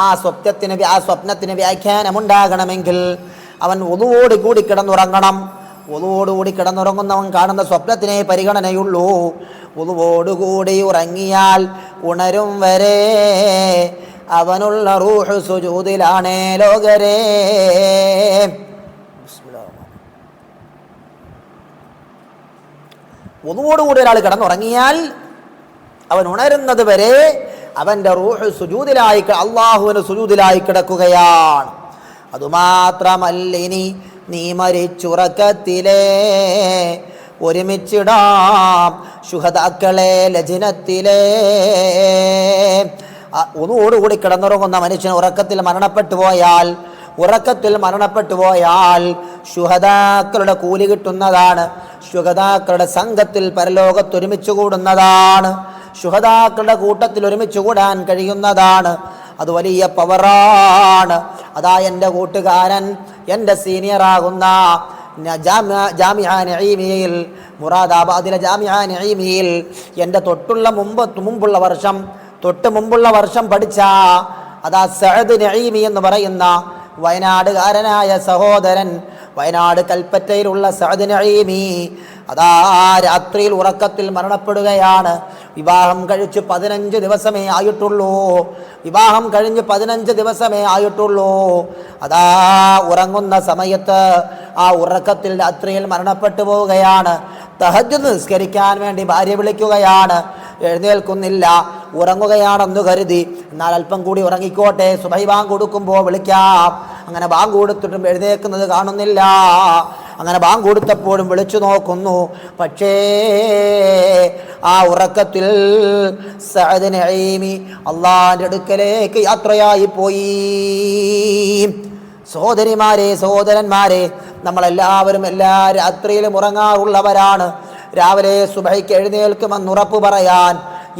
ആ സ്വപ്നത്തിന് വ്യാഖ്യാനമുണ്ടാകണമെങ്കിൽ അവൻ ഒതുവോട് കൂടി കിടന്നുറങ്ങണം. ഒതുവോടുകൂടി കിടന്നുറങ്ങുന്നവൻ കാണുന്ന സ്വപ്നത്തിനെ പരിഗണനയുള്ളൂ. ഒതുവോടുകൂടി ഉറങ്ങിയാൽ ഉണരും വരെ അവനുള്ള റൂഹ് സുജൂദിലാണേ ലോകരേ. ഒതുവോടുകൂടി ഒരാൾ കിടന്നുറങ്ങിയാൽ അവൻ ഉണരുന്നത് വരെ അവൻ്റെ റൂഹ് സുജൂദിലായി, അള്ളാഹുവിന് സുജൂദിലായി കിടക്കുകയാണ്. അതുമാത്രമല്ലിനി നീ മരിച്ചുറക്കത്തിലെ ഒരുമിച്ചിടാം ശുഹദാക്കളെ ലജ്നത്തിലെ. ഒന്നുകൂടി കിടന്നുറങ്ങുന്ന മനുഷ്യൻ ഉറക്കത്തിൽ മരണപ്പെട്ടു പോയാൽ ശുഹദാക്കളുടെ കൂലി കിട്ടുന്നതാണ്. ശുഹദാക്കളുടെ സംഘത്തിൽ പരലോകത്ത് ഒരുമിച്ച് കൂടുന്നതാണ്. ശുഹദാക്കളുടെ കൂട്ടത്തിൽ ഒരുമിച്ച് കൂടാൻ കഴിയുന്നതാണ്. അത് വലിയ പവറാണ്. അതാ എൻ്റെ കൂട്ടുകാരൻ, എൻ്റെ സീനിയറാകുന്ന ജാമിഅ നഈമിയയിൽ, മുറാദാബാദിലെ ജാമിഅ നഈമിയയിൽ എൻ്റെ തൊട്ട് മുമ്പുള്ള വർഷം പഠിച്ച അതാ സഅദ് നഈമി എന്ന് പറയുന്ന വയനാടുകാരനായ സഹോദരൻ, വയനാട് കൽപ്പറ്റയിലുള്ള സഅദ് നഈമി അതാ രാത്രിയിൽ ഉറക്കത്തിൽ മരണപ്പെടുകയാണ്. വിവാഹം കഴിച്ച് 15 ദിവസമേ ആയിട്ടുള്ളൂ. അതാ ഉറങ്ങുന്ന സമയത്ത് ആ ഉറക്കത്തിൽ രാത്രിയിൽ മരണപ്പെട്ടു പോവുകയാണ്. തഹജ്ജുദ് നിസ്കരിക്കാൻ വേണ്ടി ഭാര്യ വിളിക്കുകയാണ്, എഴുന്നേൽക്കുന്നില്ല. ഉറങ്ങുകയാണെന്ന് കരുതി എന്നാൽ അല്പം കൂടി ഉറങ്ങിക്കോട്ടെ, സുബഹി ബാങ്ക് കൊടുക്കുമ്പോൾ വിളിക്കാം. അങ്ങനെ ബാങ്ക് കൊടുത്തിട്ടും എഴുന്നേൽക്കുന്നത് കാണുന്നില്ല. അങ്ങനെ ബാങ്ക് കൊടുത്തപ്പോഴും വിളിച്ചു നോക്കുന്നു, പക്ഷേ ആ ഉറക്കത്തിൽ സഅദ് നഈമി അള്ളാന്റെ അടുക്കലേക്ക് യാത്രയായി പോയി. സഹോദരന്മാരെ, നമ്മളെല്ലാവരും എല്ലാ രാത്രിയിലും ഉറങ്ങാറുള്ളവരാണ്. രാവിലെ സുബഹിക്ക് എഴുന്നേൽക്കുമെന്ന് ഉറപ്പ് പറയാൻ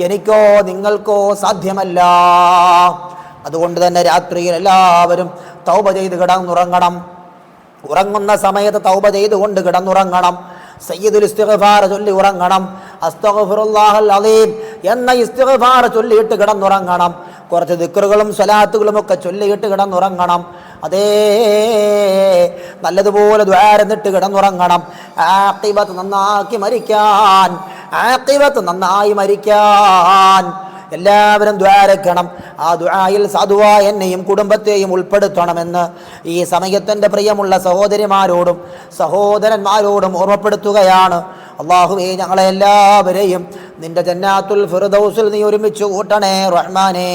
എനിക്കോ നിങ്ങൾക്കോ സാധ്യമല്ല. അതുകൊണ്ട് തന്നെ രാത്രിയിൽ എല്ലാവരും തൗബ ചെയ്ത് കിടന്നുറങ്ങണം. ഉറങ്ങുന്ന സമയത്ത് തൗബ ചെയ്തുകൊണ്ട് കിടന്നുറങ്ങണം. സയ്യിദുൽ ഇസ്തിഗ്ഫാർ ചൊല്ലി ഉറങ്ങണം. അസ്തഗ്ഫിറുല്ലാഹൽ അലീം എന്ന ഇസ്തിഗ്ഫാർ ചൊല്ലിയിട്ട് കിടന്നുറങ്ങണം. കുറച്ച് ദിക്റുകളും സ്വലാത്തുകളും ഒക്കെ ചൊല്ലിയിട്ട് കിടന്നുറങ്ങണം. അതേ നല്ലതുപോലെ ദുആ എന്നിട്ട് കിടന്നുറങ്ങണം. ആഖിബത്ത് നന്നായി മരിക്കാൻ എല്ലാവരും ദ്വാരക്കണം. ആ ദുആയിൽ സാധുവായ എന്നെയും കുടുംബത്തെയും ഉൾപ്പെടുത്തണമെന്ന് ഈ സമയത്തിൻ്റെ പ്രിയമുള്ള സഹോദരിമാരോടും സഹോദരന്മാരോടും ഓർമ്മപ്പെടുത്തുകയാണ്. അല്ലാഹുവേ, ഞങ്ങളെ എല്ലാവരെയും നിന്റെ ജന്നാത്തുൽ ഫിർദൗസിൽ നീ ഒരുമിച്ച് കൂട്ടണേ റഹ്മാനേ.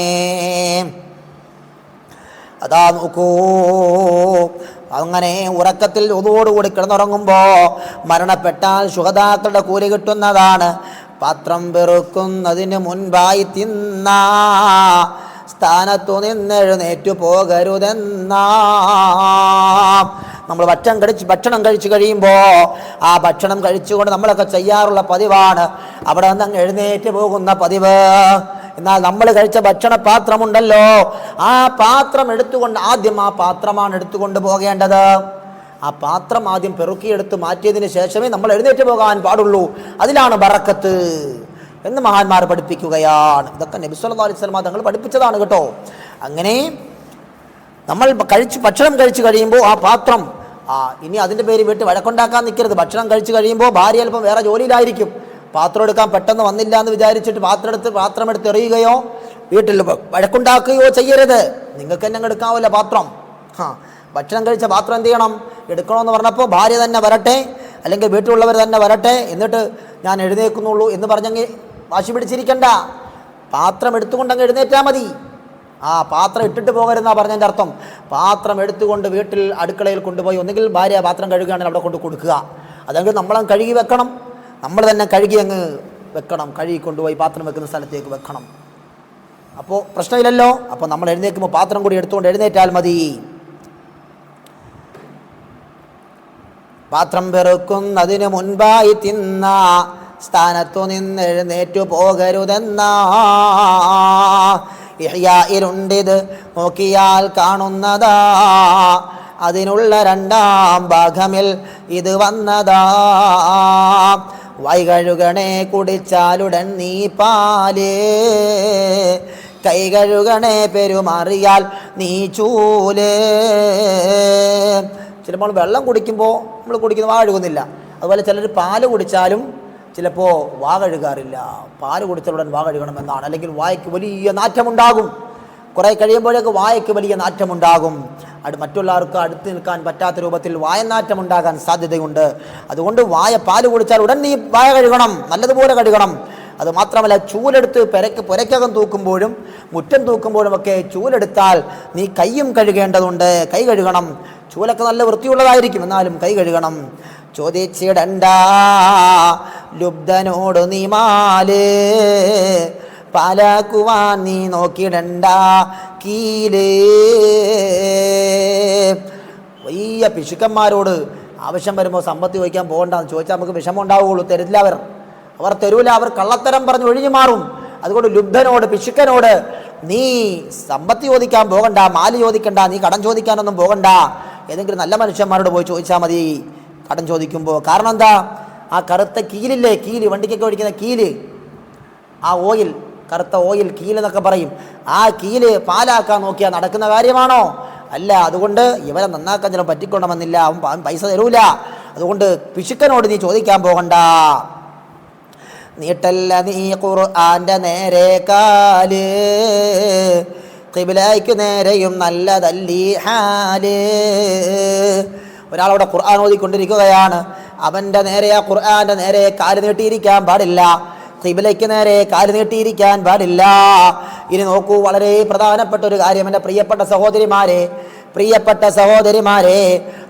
അതാ നോക്കൂ, അങ്ങനെ ഉറക്കത്തിൽ ഒന്നോടുകൂടി കിടന്നുറങ്ങുമ്പോൾ മരണപ്പെട്ടാൽ ശുഹദാക്കളുടെ കൂലി കിട്ടുന്നതാണ്. പാത്രം പെറുക്കുന്നതിന് മുൻപായി തിന്ന സ്ഥാനത്തു നിന്നെഴുന്നേറ്റു പോകരുതെന്നാ. നമ്മൾ ഭക്ഷണം കഴിച്ചു കഴിയുമ്പോൾ ആ ഭക്ഷണം കഴിച്ചുകൊണ്ട് നമ്മളൊക്കെ ചെയ്യാറുള്ള പതിവാണ് അവിടെ നിന്ന് അങ്ങ് എഴുന്നേറ്റ് പോകുന്ന പതിവ്. എന്നാൽ നമ്മൾ കഴിച്ച ഭക്ഷണ പാത്രമുണ്ടല്ലോ, ആ പാത്രം എടുത്തുകൊണ്ട് ആദ്യം ആ പാത്രമാണ് എടുത്തുകൊണ്ട് പോകേണ്ടത്. ആ പാത്രം ആദ്യം പെറുക്കിയെടുത്ത് മാറ്റിയതിന് ശേഷമേ നമ്മൾ എഴുന്നേറ്റ് പോകാൻ പാടുള്ളൂ. അതിലാണ് ബറക്കത്ത് എന്ന് മഹാന്മാർ പഠിപ്പിക്കുകയാണ്. ഇതൊക്കെ നബി സല്ലല്ലാഹു അലൈഹി വസല്ലം തങ്ങൾ പഠിപ്പിച്ചതാണ് കേട്ടോ. അങ്ങനെ നമ്മൾ ഭക്ഷണം കഴിച്ചു കഴിയുമ്പോൾ ആ പാത്രം ഇനി അതിൻ്റെ പേര് വീട്ടിൽ വഴക്കുണ്ടാക്കാൻ നിൽക്കരുത്. ഭക്ഷണം കഴിച്ചു കഴിയുമ്പോൾ ഭാര്യ അല്പം വേറെ ജോലിയിലായിരിക്കും, പാത്രം എടുക്കാൻ പെട്ടെന്ന് വന്നില്ല എന്ന് വിചാരിച്ചിട്ട് പാത്രം എടുത്ത് എറിയുകയോ വീട്ടിൽ വഴക്കുണ്ടാക്കുകയോ ചെയ്യരുത്. നിങ്ങൾക്ക് തന്നെ എടുക്കാവില്ല പാത്രം. ഭക്ഷണം കഴിച്ച പാത്രം എന്ത് ചെയ്യണം? എടുക്കണമെന്ന് പറഞ്ഞപ്പോൾ ഭാര്യ തന്നെ വരട്ടെ, അല്ലെങ്കിൽ വീട്ടിലുള്ളവർ തന്നെ വരട്ടെ, എന്നിട്ട് ഞാൻ എഴുന്നേൽക്കുന്നുള്ളൂ എന്ന് പറഞ്ഞെങ്കിൽ വാശി പിടിച്ചിരിക്കണ്ട. പാത്രം എടുത്തുകൊണ്ടങ്ങ് എഴുന്നേറ്റാൽ മതി. ആ പാത്രം ഇട്ടിട്ട് പോകരുതെന്നാ പറഞ്ഞതിൻ്റെ അർത്ഥം. പാത്രം എടുത്തുകൊണ്ട് വീട്ടിൽ അടുക്കളയിൽ കൊണ്ടുപോയി ഒന്നുകിൽ ഭാര്യ പാത്രം കഴുകുകയാണെങ്കിൽ അവിടെ കൊണ്ട് കൊടുക്കുക, അതെങ്കിൽ നമ്മളങ്ങ് കഴുകി വെക്കണം. നമ്മൾ തന്നെ കഴുകി അങ്ങ് വെക്കണം. കഴുകി കൊണ്ടുപോയി പാത്രം വെക്കുന്ന സ്ഥലത്തേക്ക് വെക്കണം. അപ്പോൾ പ്രശ്നമില്ലല്ലോ. അപ്പോൾ നമ്മൾ എഴുന്നേൽക്കുമ്പോൾ പാത്രം കൂടി എടുത്തുകൊണ്ട് എഴുന്നേറ്റാൽ മതി. പാത്രം പെറുക്കുന്നതിന് മുൻപായി തിന്ന സ്ഥാനത്തു നിന്ന് എഴുന്നേറ്റു പോകരുതെന്നാ. ഇഹ്യായിലുണ്ടിത് നോക്കിയാൽ കാണുന്നതാ. അതിനുള്ള രണ്ടാം ഭാഗമിൽ ഇത് വന്നതാ. വായ് കഴുകണേ കുടിച്ചാലുടൻ നീ പാല്, കൈ കഴുകണേ പെരുമാറിയാൽ നീ ചൂല്. ചിലപ്പോൾ വെള്ളം കുടിക്കുമ്പോൾ നമ്മൾ കുടിക്കുന്ന വാ കഴുകുന്നില്ല. അതുപോലെ ചിലർ പാല് കുടിച്ചാലും ചിലപ്പോൾ വാ കഴുകാറില്ല. പാല് കുടിച്ചാലുടൻ വാ കഴുകണമെന്നാണ്. അല്ലെങ്കിൽ വായ്ക്ക് വലിയ നാറ്റമുണ്ടാകും. കുറേ കഴിയുമ്പോഴേക്ക് വായയ്ക്ക് വലിയ നാറ്റമുണ്ടാകും. മറ്റുള്ളവർക്ക് അടുത്ത് നിൽക്കാൻ പറ്റാത്ത രൂപത്തിൽ വായനാറ്റമുണ്ടാകാൻ സാധ്യതയുണ്ട്. അതുകൊണ്ട് പാല് കുടിച്ചാൽ ഉടൻ നീ വായ കഴുകണം, നല്ലതുപോലെ കഴുകണം. അതുമാത്രമല്ല, ചൂലെടുത്ത് പുരയ്ക്കകം തൂക്കുമ്പോഴും മുറ്റം തൂക്കുമ്പോഴും ഒക്കെ ചൂലെടുത്താൽ നീ കൈയും കഴുകേണ്ടതുണ്ട്. കൈ കഴുകണം. ചൂലൊക്കെ നല്ല വൃത്തിയുള്ളതായിരിക്കും, എന്നാലും കൈ കഴുകണം. ചോദിച്ചിടണ്ട ലുബ്ധനോട് നീ മാല്, പാലാക്കുവാൻ നീ നോക്കിടണ്ട കീല്. വലിയ പിശുക്കന്മാരോട് ആവശ്യം വരുമ്പോൾ സമ്പത്ത് ചോദിക്കാൻ പോകണ്ടെന്ന് ചോദിച്ചാൽ നമുക്ക് വിഷമം ഉണ്ടാവുകയുള്ളൂ. തരില്ല, അവർ തരൂല. അവർ കള്ളത്തരം പറഞ്ഞ് ഒഴിഞ്ഞു മാറും. അതുകൊണ്ട് ലുബ്ധനോട്, പിശുക്കനോട് നീ സമ്പത്ത് ചോദിക്കാൻ പോകണ്ട, മാല് ചോദിക്കണ്ട, നീ കടം ചോദിക്കാനൊന്നും പോകണ്ട. ഏതെങ്കിലും നല്ല മനുഷ്യന്മാരോട് പോയി ചോദിച്ചാൽ മതി കടം ചോദിക്കുമ്പോൾ. കാരണം എന്താ? ആ കറുത്ത കീലില്ലേ, കീല്, വണ്ടിക്കൊക്കെ ഒഴിക്കുന്ന കീല്, ആ ഓയിൽ, കറുത്ത ഓയിൽ, കീലെന്നൊക്കെ പറയും. ആ കീല് പാലാക്കാൻ നോക്കിയാൽ നടക്കുന്ന കാര്യമാണോ? അല്ല. അതുകൊണ്ട് ഇവരെ നന്നാക്കാൻ ചിലപ്പോൾ പറ്റിക്കൊള്ളണമെന്നില്ല. അവൻ പൈസ തരൂല. അതുകൊണ്ട് പിശുക്കനോട് നീ ചോദിക്കാൻ പോകണ്ട. നീട്ടല്ല നീ ഖുർആന്റെ നേരെ കാല്, ഖിബ്ലയ്ക്ക് നേരെയും നല്ലതല്ലീ ഹാല്. ഒരാളവിടെ ഖുർആൻ ഓതിക്കൊണ്ടിരിക്കുകയാണ്. അവൻ്റെ നേരെ, ആ ഖുർആന്റെ നേരെ കാല് നീട്ടിയിരിക്കാൻ പാടില്ല. ഖിബ്ലയ്ക്ക് നേരെ കാല് നീട്ടിയിരിക്കാൻ പാടില്ല. ഇനി നോക്കൂ, വളരെ പ്രധാനപ്പെട്ട ഒരു കാര്യം. എൻ്റെ പ്രിയപ്പെട്ട സഹോദരിമാരെ,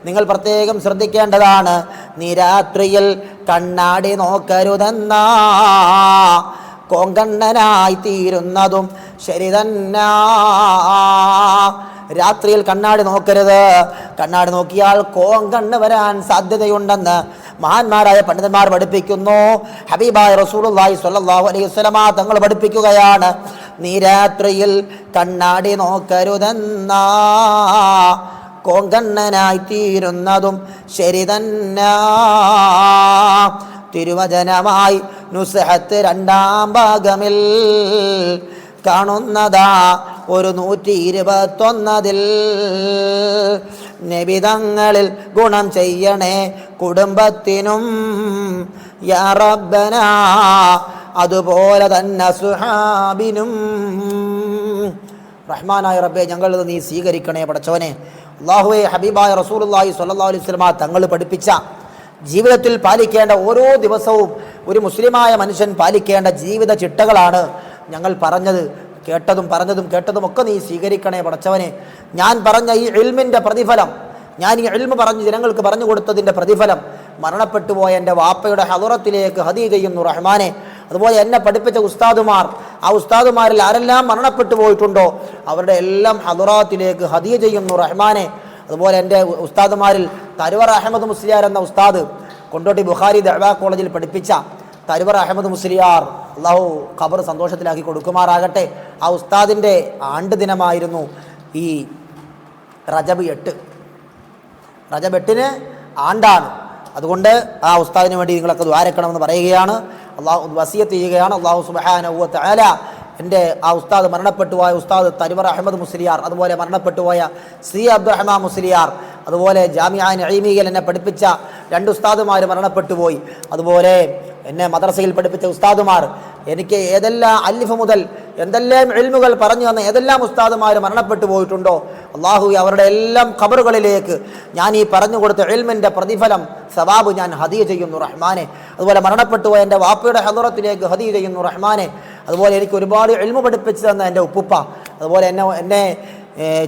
നിങ്ങൾ പ്രത്യേകം ശ്രദ്ധിക്കേണ്ടതാണ്. നീ രാത്രിയിൽ കണ്ണാടി നോക്കരുതെന്നാ, കോങ്കണ്ണനായി തീരുന്നതും ശരി തന്നെ. രാത്രിയിൽ കണ്ണാടി നോക്കരുത്. കണ്ണാടി നോക്കിയാൽ കോങ്കണ്ണ് വരാൻ സാധ്യതയുണ്ടെന്ന് മഹാന്മാരായ പണ്ഡിതന്മാർ പഠിപ്പിക്കുന്നു. ഹബീബായ റസൂലുള്ളാഹി സ്വല്ലല്ലാഹു അലൈഹി വസല്ലമ തങ്ങൾ പഠിപ്പിക്കുകയാണ്, നീ രാത്രിയിൽ കണ്ണാടി നോക്കരുതെന്നാ, കോങ്കണ്ണനായി തീരുന്നതും ശരി തന്നെ. തിരുവചനമായി നുസ്ഹത്ത് രണ്ടാം ഭാഗമിൽ കാണുന്നതാ ഒരു 121 നബിതങ്ങളിൽ ഗുണം ചെയ്യണേ കുടുംബത്തിനും യാ റബ്ബന, അതുപോലെ തന്നെ സുഹാബിനും. റഹ്മാനായ റബ്ബേ, ഞങ്ങളത് നീ സ്വീകരിക്കണേ പടച്ചവനെ. അല്ലാഹുവേ, ഹബീബായ റസൂലുള്ളാഹി സ്വല്ലല്ലാഹു അലൈഹി വസല്ലമ തങ്ങൾ പഠിപ്പിച്ച ജീവിതത്തിൽ പാലിക്കേണ്ട ഓരോ ദിവസവും ഒരു മുസ്ലിമായ മനുഷ്യൻ പാലിക്കേണ്ട ജീവിത ചിട്ടകളാണ് ഞങ്ങൾ പറഞ്ഞത്. പറഞ്ഞതും കേട്ടതും ഒക്കെ നീ സ്വീകരിക്കണേ പടച്ചവനെ. ഞാൻ പറഞ്ഞ ഈ ഇൽമിൻ്റെ പ്രതിഫലം, ഞാൻ ഈ ഇൽമ് പറഞ്ഞ് ജനങ്ങൾക്ക് പറഞ്ഞു കൊടുത്തതിൻ്റെ പ്രതിഫലം മരണപ്പെട്ടു പോയ എൻ്റെ വാപ്പയുടെ ഹദറത്തിലേക്ക് ഹദിയ ചെയ്യുന്നു റഹ്മാനെ. അതുപോലെ എന്നെ പഠിപ്പിച്ച ഉസ്താദുമാർ, ആ ഉസ്താദുമാരിൽ ആരെല്ലാം മരണപ്പെട്ടു പോയിട്ടുണ്ടോ അവരുടെ എല്ലാം ഹദറാത്തിലേക്ക് ഹദിയ ചെയ്യുന്നു റഹ്മാനെ. അതുപോലെ എൻ്റെ ഉസ്താദുമാരിൽ തരുവർ അഹമ്മദ് മുസ്ലിയാർ എന്ന ഉസ്താദ്, കൊണ്ടോട്ടി ബുഖാരി ദഅ്വാ കോളേജിൽ പഠിപ്പിച്ച തരുവർ അഹമ്മദ് മുസ്ലിയാർ, അള്ളാഹു ഖബർ സന്തോഷത്തിലാക്കി കൊടുക്കുമാറാകട്ടെ. ആ ഉസ്താദിൻ്റെ ആണ്ട് ദിനമായിരുന്നു ഈ റജബ് 8. റജബ് 8 ആണ്ടാണ്. അതുകൊണ്ട് ആ ഉസ്താദിന് വേണ്ടി നിങ്ങളൊക്കെ ദ്വാരക്കണമെന്ന് പറയുകയാണ്. അള്ളാഹു വസിയത്ത് ചെയ്യുകയാണ്. അള്ളാഹു സുബ്ഹാനഹു വ തആല എൻ്റെ ആ ഉസ്താദ്, മരണപ്പെട്ടു പോയ ഉസ്താദ് തരുവർ അഹമ്മദ് മുസ്ലിയാർ, അതുപോലെ മരണപ്പെട്ടു പോയ സി അബ്ദുറഹ്മാൻ മുസ്ലിയാർ, അതുപോലെ ജാമിഅ നഈമിയിൽ എന്നെ പഠിപ്പിച്ച 2 ഉസ്താദുമാർ മരണപ്പെട്ടു പോയി. അതുപോലെ എന്നെ മദ്രസയിൽ പഠിപ്പിച്ച ഉസ്താദുമാർ, എനിക്ക് ഏതെല്ലാം അലിഫ് മുതൽ എന്തെല്ലാം ഇൽമുകൾ പറഞ്ഞു തന്ന ഏതെല്ലാം ഉസ്താദുമാർ മരണപ്പെട്ടു പോയിട്ടുണ്ടോ അള്ളാഹു അവരുടെ എല്ലാം ഖബറുകളിലേക്ക് ഞാൻ ഈ പറഞ്ഞു കൊടുത്ത ഇൽമിൻ്റെ പ്രതിഫലം, സവാബ് ഞാൻ ഹദിയ ചെയ്യുന്നു റഹ്മാനെ. അതുപോലെ മരണപ്പെട്ടു പോയ എൻ്റെ വാപ്പയുടെ ഹദറത്തിലേക്ക് ഹദിയ ചെയ്യുന്നു റഹ്മാനെ. അതുപോലെ എനിക്ക് ഒരുപാട് ഇൽമു പഠിപ്പിച്ചു തന്ന എൻ്റെ ഉപ്പുപ്പ, അതുപോലെ എന്നെ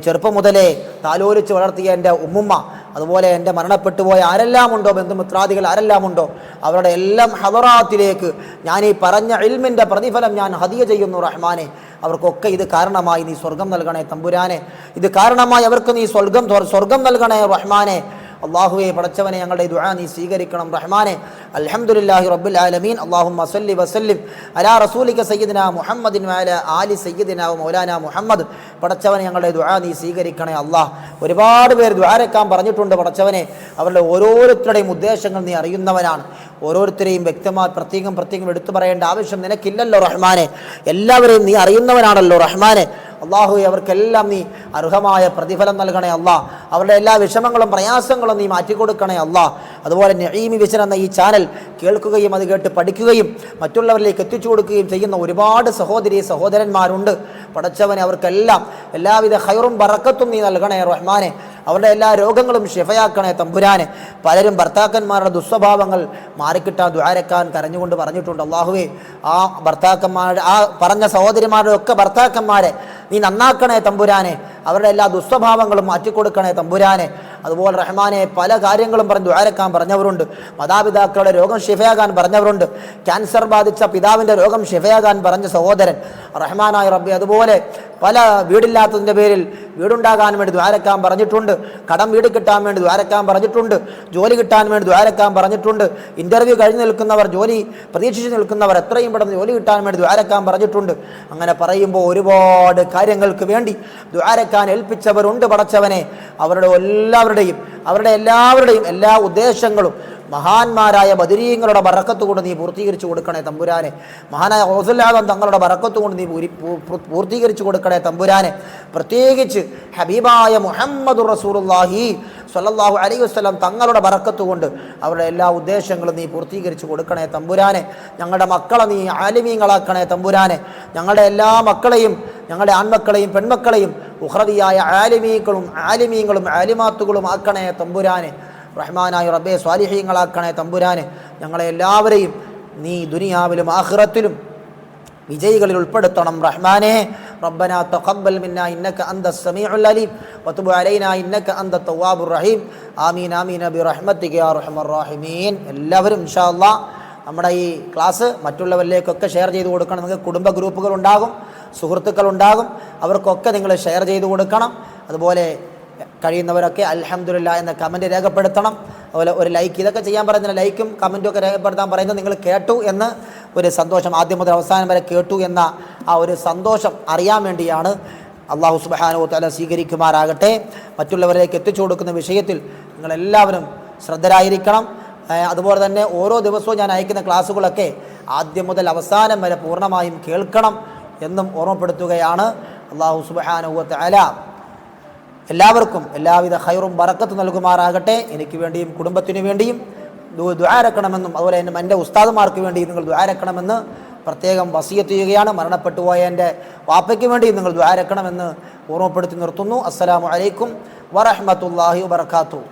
ചെറുപ്പം മുതലേ താലോലിച്ച് വളർത്തിയ എൻ്റെ ഉമ്മുമ്മ, അതുപോലെ എൻ്റെ മരണപ്പെട്ടു പോയ ആരെല്ലാം ഉണ്ടോ, ബന്ധുമിത്രാദികൾ ആരെല്ലാം ഉണ്ടോ അവരുടെ എല്ലാം ഹദറാത്തിലേക്ക് ഞാൻ ഈ പറഞ്ഞ ഇൽമിൻ്റെ പ്രതിഫലം ഞാൻ ഹദിയ ചെയ്യുന്നു റഹ്മാനെ. അവർക്കൊക്കെ ഇത് കാരണമായി നീ സ്വർഗം നൽകണേ തമ്പുരാനെ. ഇത് കാരണമായി അവർക്ക് നീ സ്വർഗം നൽകണേ റഹ്മാനെ. അല്ലാഹുവേ പടച്ചവനെ ഞങ്ങളുടെ ദുആ നീ സ്വീകരിക്കണം റഹ്മാനെ. അൽഹംദുലില്ലാഹി റബ്ബിൽ ആലമീൻ. അല്ലാഹുമ്മ സല്ലി വസല്ലിം അലാ റസൂലിക സയ്യിദിനാ മുഹമ്മദിൻ വഅലാ ആലി സയ്യിദിനാ മൗലാനാ മുഹമ്മദ്. പടച്ചവനെ ഞങ്ങളുടെ ദുആ നീ സ്വീകരിക്കണേ അല്ലാഹ്. ഒരുപാട് പേർ ദുആരക്കാൻ പറഞ്ഞിട്ടുണ്ട് പടച്ചവനെ. അവരുടെ ഓരോരുത്തരുടെയും ഉദ്ദേശങ്ങൾ നീ അറിയുന്നവനാണ്. ഓരോരുത്തരെയും വ്യക്തമായി പ്രത്യേകം എടുത്തു പറയേണ്ട ആവശ്യം നിനക്കില്ലല്ലോ റഹ്മാനെ. എല്ലാവരെയും നീ അറിയുന്നവനാണല്ലോ റഹ്മാനെ. അള്ളാഹുവേ അവർക്കെല്ലാം നീ അർഹമായ പ്രതിഫലം നൽകണേ അല്ലാഹ്. അവരുടെ എല്ലാ വിഷമങ്ങളും പ്രയാസങ്ങളും നീ മാറ്റിക്കൊടുക്കണേ അല്ലാഹ്. അതുപോലെ നഈമി വിഷൻ എന്ന ഈ ചാനൽ കേൾക്കുകയും അത് കേട്ട് പഠിക്കുകയും മറ്റുള്ളവരിലേക്ക് എത്തിച്ചു കൊടുക്കുകയും ചെയ്യുന്ന ഒരുപാട് സഹോദരന്മാരുണ്ട്. പടച്ചവനെ അവർക്കെല്ലാം എല്ലാവിധ ഖൈറും ബറക്കത്തും നീ നൽകണേ റഹ്മാനെ. അവരുടെ എല്ലാ രോഗങ്ങളും ഷിഫയാക്കണേ തമ്പുരാനെ. പലരും ഭർത്താക്കന്മാരുടെ ദുസ്വഭാവങ്ങൾ മാറിക്കിട്ടാൻ ദുആരക്കാൻ കരഞ്ഞുകൊണ്ട് പറഞ്ഞിട്ടുണ്ട്. അല്ലാഹുവേ ആ ഭർത്താക്കന്മാരുടെ ആ പറഞ്ഞ സഹോദരിമാരുടെ ഒക്കെ ഭർത്താക്കന്മാരെ നീ നന്നാക്കണേ തമ്പുരാനെ. അവരുടെ എല്ലാ ദുസ്വഭാവങ്ങളും മാറ്റിക്കൊടുക്കണേ തമ്പുരാനെ. അതുപോലെ റഹ്മാനെ പല കാര്യങ്ങളും പറഞ്ഞ് ദുആരക്കാൻ പറഞ്ഞവരുണ്ട്. മാതാപിതാക്കളുടെ രോഗം ഷിഫയാകാൻ പറഞ്ഞവരുണ്ട്. ക്യാൻസർ ബാധിച്ച പിതാവിൻ്റെ രോഗം ഷിഫയാകാൻ പറഞ്ഞ സഹോദരൻ റഹ്മാനായ റബ്ബി. അതുപോലെ പല വീടില്ലാത്തതിൻ്റെ പേരിൽ വീടുണ്ടാകാൻ വേണ്ടി ദുആരക്കാൻ പറഞ്ഞിട്ടുണ്ട്. കടം വീട് കിട്ടാൻ വേണ്ടി ദുആരക്കാൻ പറഞ്ഞിട്ടുണ്ട്. ജോലി കിട്ടാൻ വേണ്ടി ദുആരക്കാൻ പറഞ്ഞിട്ടുണ്ട്. ഇൻ്റർവ്യൂ കഴിഞ്ഞ് നിൽക്കുന്നവർ, ജോലി പ്രതീക്ഷിച്ച് നിൽക്കുന്നവർ എത്രയും പെട്ടെന്ന് ജോലി കിട്ടാൻ വേണ്ടി ദുആരക്കാൻ പറഞ്ഞിട്ടുണ്ട്. അങ്ങനെ പറയുമ്പോൾ ഒരുപാട് കാര്യങ്ങൾക്ക് വേണ്ടി ദുആരക്കാൻ ഏൽപ്പിച്ചവരുണ്ട് പടച്ചവനെ. അവരുടെ എല്ലാവരുടെയും എല്ലാ ഉദ്ദേശങ്ങളും മഹാന്മാരായ ബദരീങ്ങളുടെ ബറക്കത്ത് കൊണ്ട് നീ പൂർത്തീകരിച്ചു കൊടുക്കണേ തമ്പുരാനെ. മഹാനായ ഗൗസുൽ ആദം തങ്ങളുടെ ബറക്കത്ത് കൊണ്ട് നീ പൂർത്തീകരിച്ചു കൊടുക്കണേ തമ്പുരാനെ. പ്രത്യേകിച്ച് ഹബീബായ മുഹമ്മദുർ റസൂലുള്ളാഹി സ്വല്ലല്ലാഹു അലൈഹി വസല്ലം തങ്ങളുടെ ബറക്കത്ത് കൊണ്ട് അവരുടെ എല്ലാ ഉദ്ദേശങ്ങളും നീ പൂർത്തീകരിച്ചു കൊടുക്കണേ തമ്പുരാനെ. ഞങ്ങളുടെ മക്കളെ നീ ആലിമീങ്ങളാക്കണേ തമ്പുരാനെ. ഞങ്ങളുടെ എല്ലാ മക്കളെയും, ഞങ്ങളുടെ ആൺമക്കളെയും പെൺമക്കളെയും ഉഖ്റവിയായ ആലിമീങ്ങളും ആലിമാത്തുകളും ആക്കണേ തമ്പുരാനെ. റഹ്മാനായ റബ്ബേ സ്വാലിഹീങ്ങളാക്കണേ തമ്പുരാനെ. ഞങ്ങളെ എല്ലാവരെയും നീ ദുനിയാവിലും ആഖിറത്തിലും വിജയികളിൽ ഉൾപ്പെടുത്തണം റഹ്മാനെ. റബ്ബനാ തഖബ്ബൽ മിന്നാ ഇന്നക അന്തസ് സമീഉൽ അലീം വതുബ് അലൈനാ ഇന്നക അന്തത് തവ്വാബുർ റഹീം. ആമീൻ ആമീൻ ബിറഹ്മതിക യാ അർഹമർ റഹീമീൻ. എല്ലാവരും ഇൻഷാ അല്ലാഹ് നമ്മുടെ ഈ ക്ലാസ് മറ്റുള്ളവരിലേക്കൊക്കെ ഷെയർ ചെയ്ത് കൊടുക്കണം. നിങ്ങൾക്ക് കുടുംബ ഗ്രൂപ്പുകൾ ഉണ്ടാകും, സുഹൃത്തുക്കൾ ഉണ്ടാകും, അവർക്കൊക്കെ നിങ്ങൾ ഷെയർ ചെയ്ത് കൊടുക്കണം. അതുപോലെ കഴിയുന്നവരൊക്കെ അൽഹംദുലില്ലാ എന്ന കമൻറ്റ് രേഖപ്പെടുത്തണം. അതുപോലെ ഒരു ലൈക്ക്, ഇതൊക്കെ ചെയ്യാൻ പറയുന്നില്ല, ലൈക്കും കമൻറ്റും ഒക്കെ രേഖപ്പെടുത്താൻ പറയുന്നത് നിങ്ങൾ കേട്ടു എന്ന് ഒരു സന്തോഷം, ആദ്യം മുതൽ അവസാനം വരെ കേട്ടു എന്ന ആ ഒരു സന്തോഷം അറിയാൻ വേണ്ടിയാണ്. അല്ലാഹു സുബ്ഹാനഹു വ തആല സ്വീകരിക്കുമാറാകട്ടെ. മറ്റുള്ളവരിലേക്ക് എത്തിച്ചു കൊടുക്കുന്ന വിഷയത്തിൽ നിങ്ങളെല്ലാവരും ശ്രദ്ധരായിരിക്കണം. അതുപോലെ തന്നെ ഓരോ ദിവസവും ഞാൻ അയക്കുന്ന ക്ലാസ്സുകളൊക്കെ ആദ്യം മുതൽ അവസാനം വരെ പൂർണ്ണമായും കേൾക്കണം എന്നും ഓർമ്മപ്പെടുത്തുകയാണ്. അല്ലാഹു സുബ്ഹാനഹു വ തആല എല്ലാവർക്കും എല്ലാവിധ ഖൈറും ബറക്കത്ത് നൽകുമാറാകട്ടെ. എനിക്ക് വേണ്ടിയും കുടുംബത്തിനു വേണ്ടിയും ദുആരക്കണമെന്നും അതുപോലെ എൻ്റെ ഉസ്താദുമാർക്ക് വേണ്ടിയും നിങ്ങൾ ദുആരക്കണമെന്ന് പ്രത്യേകം വസിയത്ത് ചെയ്യുകയാണ്. മരണപ്പെട്ടു പോയ എൻ്റെ വാപ്പയ്ക്ക് വേണ്ടിയും നിങ്ങൾ ദുആരക്കണമെന്ന് ഓർമ്മപ്പെടുത്തി നിർത്തുന്നു. അസ്സലാമു അലൈക്കും വറഹ്മത്തുള്ളാഹി വബറകാതുഹു.